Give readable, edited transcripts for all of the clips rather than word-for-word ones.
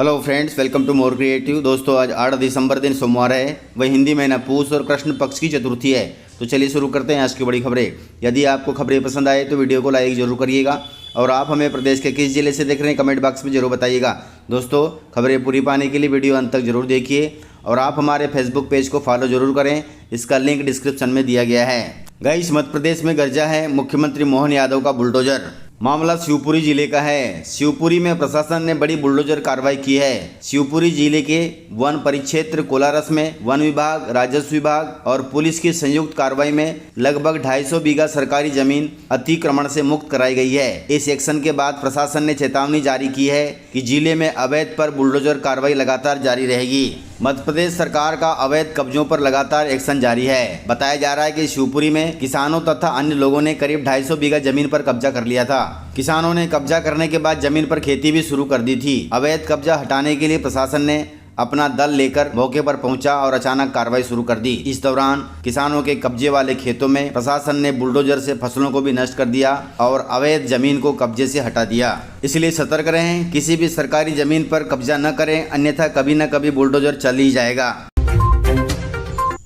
Hello friends, welcome to more creative. दोस्तों, आज 8 दिसंबर दिन सोमवार है, वही हिंदी महीना पूस और कृष्ण पक्ष की चतुर्थी है। तो चलिए शुरू करते हैं आज की बड़ी खबरें। यदि आपको खबरें पसंद आए तो वीडियो को लाइक जरूर करिएगा और आप हमें प्रदेश के किस जिले से देख रहे हैं कमेंट बॉक्स में जरूर बताइएगा। दोस्तों, खबरें पूरी पाने के लिए वीडियो अंत तक जरूर देखिए और आप हमारे फेसबुक पेज को फॉलो जरूर करें, इसका लिंक डिस्क्रिप्शन में दिया गया है। गाइस, मध्य प्रदेश में गरजा है मुख्यमंत्री मोहन यादव का बुलडोजर। मामला शिवपुरी जिले का है। शिवपुरी में प्रशासन ने बड़ी बुलडोजर कार्रवाई की है। शिवपुरी जिले के वन परिक्षेत्र कोलारस में वन विभाग, राजस्व विभाग और पुलिस की संयुक्त कार्रवाई में लगभग 250 बीघा सरकारी जमीन अतिक्रमण से मुक्त कराई गई है। इस एक्शन के बाद प्रशासन ने चेतावनी जारी की है कि जिले में अवैध पर बुलडोजर कार्रवाई लगातार जारी रहेगी। मध्य प्रदेश सरकार का अवैध कब्जों पर लगातार एक्शन जारी है। बताया जा रहा है कि शिवपुरी में किसानों तथा अन्य लोगों ने करीब 250 बीघा जमीन पर कब्जा कर लिया था। किसानों ने कब्जा करने के बाद जमीन पर खेती भी शुरू कर दी थी। अवैध कब्जा हटाने के लिए प्रशासन ने अपना दल लेकर मौके पर पहुंचा और अचानक कार्रवाई शुरू कर दी। इस दौरान किसानों के कब्जे वाले खेतों में प्रशासन ने बुलडोजर से फसलों को भी नष्ट कर दिया और अवैध जमीन को कब्जे से हटा दिया। इसलिए सतर्क रहें, किसी भी सरकारी जमीन पर कब्जा न करें, अन्यथा कभी न कभी बुलडोजर चल ही जाएगा।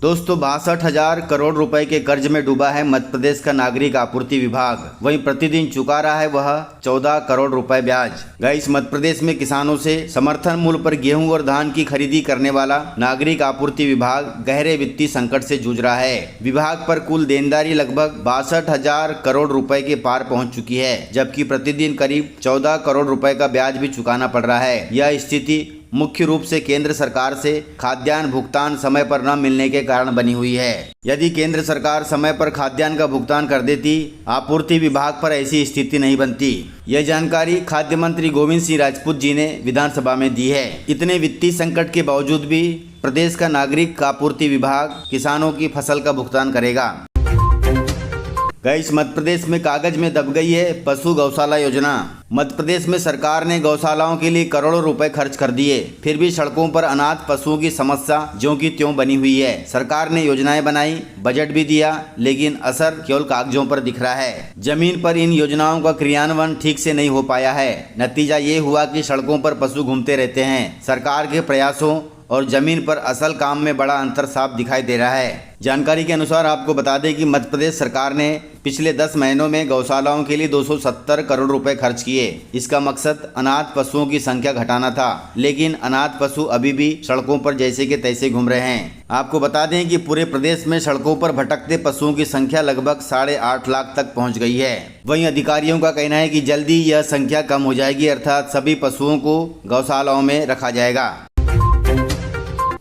दोस्तों, 62,000 करोड़ रुपए के कर्ज में डूबा है मध्य प्रदेश का नागरिक आपूर्ति विभाग। वहीं प्रतिदिन चुका रहा है वह 14 करोड़ रुपए ब्याज। गाइस, मध्य प्रदेश में किसानों से समर्थन मूल्य पर गेहूं और धान की खरीदी करने वाला नागरिक आपूर्ति विभाग गहरे वित्तीय संकट से जूझ रहा है। विभाग पर कुल देनदारी लगभग 62,000 करोड़ रुपए के पार पहुँच चुकी है, जबकि प्रतिदिन करीब 14 करोड़ रुपए का ब्याज भी चुकाना पड़ रहा है। यह स्थिति मुख्य रूप से केंद्र सरकार से खाद्यान्न भुगतान समय पर न मिलने के कारण बनी हुई है। यदि केंद्र सरकार समय पर खाद्यान्न का भुगतान कर देती, आपूर्ति विभाग पर ऐसी स्थिति नहीं बनती। यह जानकारी खाद्य मंत्री गोविंद सिंह राजपूत जी ने विधानसभा में दी है। इतने वित्तीय संकट के बावजूद भी प्रदेश का नागरिक आपूर्ति विभाग किसानों की फसल का भुगतान करेगा। गाइस, मध्य प्रदेश में कागज में दब गई है पशु गौशाला योजना। मध्य प्रदेश में सरकार ने गौशालाओं के लिए करोड़ों रुपए खर्च कर दिए, फिर भी सड़कों पर अनाथ पशुओं की समस्या ज्यों की त्यों बनी हुई है। सरकार ने योजनाएं बनाई, बजट भी दिया, लेकिन असर केवल कागजों पर दिख रहा है। जमीन पर इन योजनाओं का क्रियान्वयन ठीक से नहीं हो पाया है। नतीजा ये हुआ कि सड़कों पर पशु घूमते रहते हैं। सरकार के प्रयासों और जमीन पर असल काम में बड़ा अंतर साफ दिखाई दे रहा है। जानकारी के अनुसार आपको बता दें कि मध्य प्रदेश सरकार ने पिछले 10 महीनों में गौशालाओं के लिए 270 करोड़ रुपए खर्च किए। इसका मकसद अनाथ पशुओं की संख्या घटाना था, लेकिन अनाथ पशु अभी भी सड़कों पर जैसे के तैसे घूम रहे हैं। आपको बता दें कि पूरे प्रदेश में सड़कों पर भटकते पशुओं की संख्या लगभग 8.5 लाख तक पहुँच गई है। वहीं अधिकारियों का कहना है कि जल्दी यह संख्या कम हो जाएगी, अर्थात सभी पशुओं को गौशालाओं में रखा जाएगा।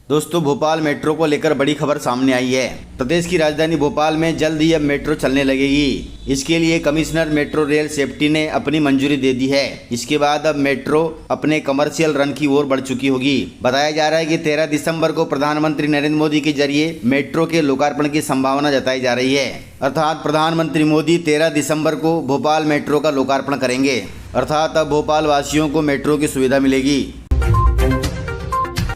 दोस्तों, भोपाल मेट्रो को लेकर बड़ी खबर सामने आई है। प्रदेश की राजधानी भोपाल में जल्द ही अब मेट्रो चलने लगेगी। इसके लिए कमिश्नर मेट्रो रेल सेफ्टी ने अपनी मंजूरी दे दी है। इसके बाद अब मेट्रो अपने कमर्शियल रन की ओर बढ़ चुकी होगी। बताया जा रहा है कि 13 दिसंबर को प्रधानमंत्री नरेंद्र मोदी के जरिए मेट्रो के लोकार्पण की संभावना जताई जा रही है। अर्थात प्रधानमंत्री मोदी 13 दिसंबर को भोपाल मेट्रो का लोकार्पण करेंगे। अर्थात अब भोपाल वासियों को मेट्रो की सुविधा मिलेगी।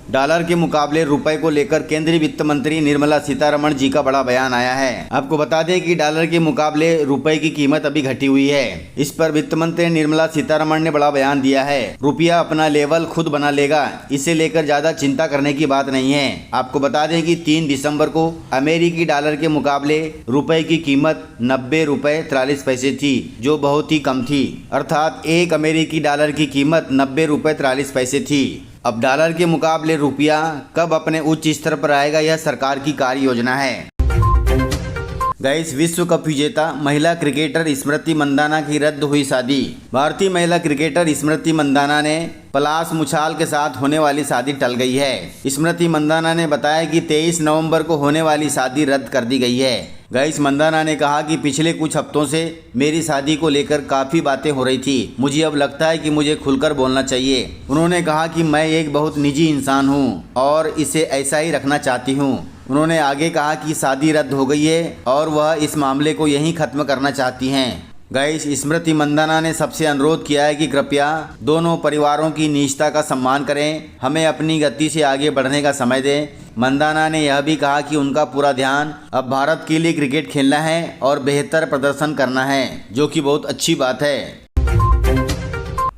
डॉलर के मुकाबले रुपए को लेकर केंद्रीय वित्त मंत्री निर्मला सीतारमण जी का बड़ा बयान आया है। आपको बता दें कि डॉलर के मुकाबले रुपए की कीमत अभी घटी हुई है। इस पर वित्त मंत्री निर्मला सीतारमण ने बड़ा बयान दिया है। रुपया अपना लेवल खुद बना लेगा, इसे लेकर ज्यादा चिंता करने की बात नहीं है। आपको बता दें कि 3 दिसंबर को अमेरिकी डॉलर के मुकाबले रुपए की कीमत 90 रुपए 43 पैसे थी, जो बहुत ही कम थी। अर्थात 1 अमेरिकी डॉलर की कीमत 90 रुपए 43 पैसे थी। अब डॉलर के मुकाबले रुपया कब अपने उच्च स्तर पर आएगा, यह सरकार की कार्य योजना है। गाइस, विश्व कप विजेता महिला क्रिकेटर स्मृति मंदाना की रद्द हुई शादी। भारतीय महिला क्रिकेटर स्मृति मंदाना ने पलाश मुछाल के साथ होने वाली शादी टल गई है। स्मृति मंदाना ने बताया कि 23 नवंबर को होने वाली शादी रद्द कर दी गई है। गाइस, मंदाना ने कहा कि पिछले कुछ हफ्तों से मेरी शादी को लेकर काफ़ी बातें हो रही थी। मुझे अब लगता है कि मुझे खुलकर बोलना चाहिए। उन्होंने कहा कि मैं एक बहुत निजी इंसान हूं और इसे ऐसा ही रखना चाहती हूं। उन्होंने आगे कहा कि शादी रद्द हो गई है और वह इस मामले को यहीं ख़त्म करना चाहती हैं। गाइस, स्मृति मंदाना ने सबसे अनुरोध किया है कि कृपया दोनों परिवारों की निजता का सम्मान करें, हमें अपनी गति से आगे बढ़ने का समय दें। मंदाना ने यह भी कहा कि उनका पूरा ध्यान अब भारत के लिए क्रिकेट खेलना है और बेहतर प्रदर्शन करना है, जो कि बहुत अच्छी बात है।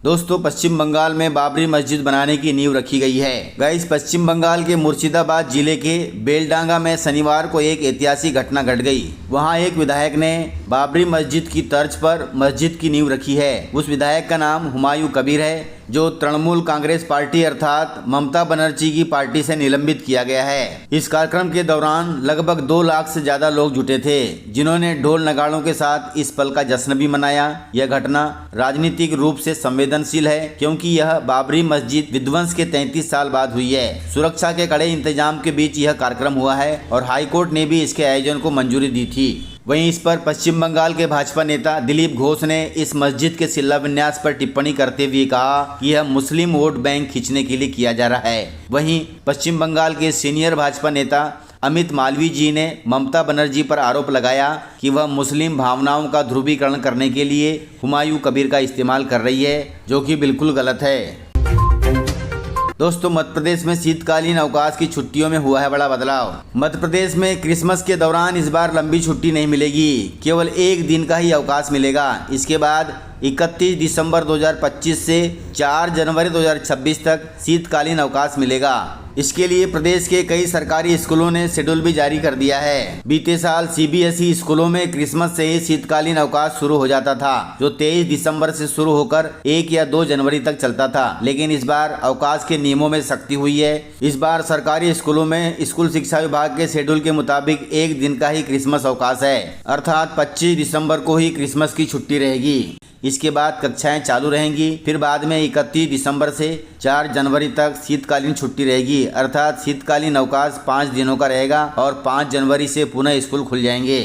दोस्तों, पश्चिम बंगाल में बाबरी मस्जिद बनाने की नींव रखी गई है। गाइस, पश्चिम बंगाल के मुर्शिदाबाद जिले के बेलडांगा में शनिवार को एक ऐतिहासिक घटना घट गई। वहां एक विधायक ने बाबरी मस्जिद की तर्ज पर मस्जिद की नींव रखी है। उस विधायक का नाम हुमायूं कबीर है, जो तृणमूल कांग्रेस पार्टी अर्थात ममता बनर्जी की पार्टी से निलंबित किया गया है। इस कार्यक्रम के दौरान लगभग 2 लाख से ज्यादा लोग जुटे थे, जिन्होंने ढोल नगाड़ों के साथ इस पल का जश्न भी मनाया। यह घटना राजनीतिक रूप से संवेदनशील है, क्योंकि यह बाबरी मस्जिद विध्वंस के 33 साल बाद हुई है। सुरक्षा के कड़े इंतजाम के बीच यह कार्यक्रम हुआ है और हाईकोर्ट ने भी इसके आयोजन को मंजूरी दी थी। वहीं इस पर पश्चिम बंगाल के भाजपा नेता दिलीप घोष ने इस मस्जिद के शिलान्यास पर टिप्पणी करते हुए कहा कि यह मुस्लिम वोट बैंक खींचने के लिए किया जा रहा है। वहीं पश्चिम बंगाल के सीनियर भाजपा नेता अमित मालवीय जी ने ममता बनर्जी पर आरोप लगाया कि वह मुस्लिम भावनाओं का ध्रुवीकरण करने के लिए हुमायूं कबीर का इस्तेमाल कर रही है, जो कि बिल्कुल गलत है। दोस्तों, मध्य प्रदेश में शीतकालीन अवकाश की छुट्टियों में हुआ है बड़ा बदलाव। मध्य प्रदेश में क्रिसमस के दौरान इस बार लंबी छुट्टी नहीं मिलेगी, केवल 1 दिन का ही अवकाश मिलेगा। इसके बाद 31 दिसंबर 2025 से 4 जनवरी 2026 तक शीतकालीन अवकाश मिलेगा। इसके लिए प्रदेश के कई सरकारी स्कूलों ने शेड्यूल भी जारी कर दिया है। बीते साल सीबीएसई स्कूलों में क्रिसमस से ही शीतकालीन अवकाश शुरू हो जाता था, जो 23 दिसंबर से शुरू होकर 1 या 2 जनवरी तक चलता था। लेकिन इस बार अवकाश के नियमों में सख्ती हुई है। इस बार सरकारी स्कूलों में स्कूल शिक्षा विभाग के शेड्यूल के मुताबिक 1 दिन का ही क्रिसमस अवकाश है, अर्थात 25 दिसंबर को ही क्रिसमस की छुट्टी रहेगी। इसके बाद कक्षाएं चालू रहेंगी। फिर बाद में 31 दिसंबर से 4 जनवरी तक शीतकालीन छुट्टी रहेगी, अर्थात शीतकालीन अवकाश 5 दिनों का रहेगा और 5 जनवरी से पुनः स्कूल खुल जाएंगे।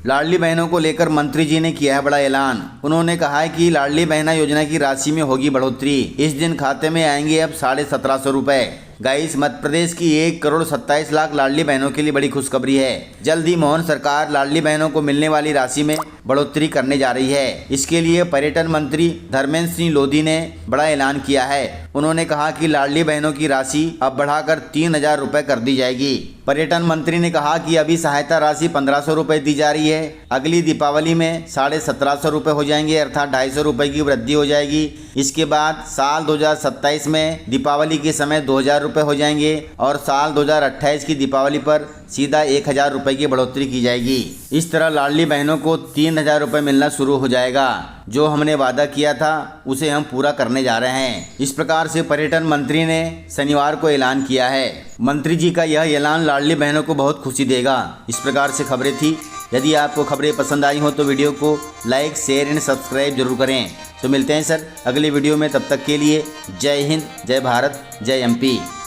लाडली बहनों को लेकर मंत्री जी ने किया है बड़ा ऐलान। उन्होंने कहा है कि लाडली बहना योजना की राशि में होगी बढ़ोतरी। इस दिन खाते में आएंगे अब 1750 रुपए। गाइस, मध्य प्रदेश की 1 करोड़ 27 लाख लाडली बहनों के लिए बड़ी खुशखबरी है। जल्द ही मोहन सरकार लाडली बहनों को मिलने वाली राशि में बढ़ोतरी करने जा रही है। इसके लिए पर्यटन मंत्री धर्मेंद्र सिंह लोधी ने बड़ा ऐलान किया है। उन्होंने कहा कि लाडली बहनों की राशि अब बढ़ाकर 3000 रुपए कर दी जाएगी। पर्यटन मंत्री ने कहा कि अभी सहायता राशि 1500 रुपए दी जा रही है। अगली दीपावली में 1750 रुपए हो जाएंगे, अर्थात 250 रुपए की वृद्धि हो जाएगी। इसके बाद साल 2027 में दीपावली के समय 2000 रुपए हो जाएंगे और साल 2028 की दीपावली पर सीधा 1000 रुपए की बढ़ोतरी की जाएगी। इस तरह लाडली बहनों को 3000 रुपए मिलना शुरू हो जाएगा। जो हमने वादा किया था उसे हम पूरा करने जा रहे हैं। इस प्रकार से पर्यटन मंत्री ने शनिवार को ऐलान किया है। मंत्री जी का यह ऐलान लाडली बहनों को बहुत खुशी देगा। इस प्रकार से खबरें थी। यदि आपको खबरें पसंद आई हो तो वीडियो को लाइक, शेयर एंड सब्सक्राइब जरूर करें। तो मिलते हैं सर अगली वीडियो में, तब तक के लिए जय हिंद, जय भारत, जय एमपी।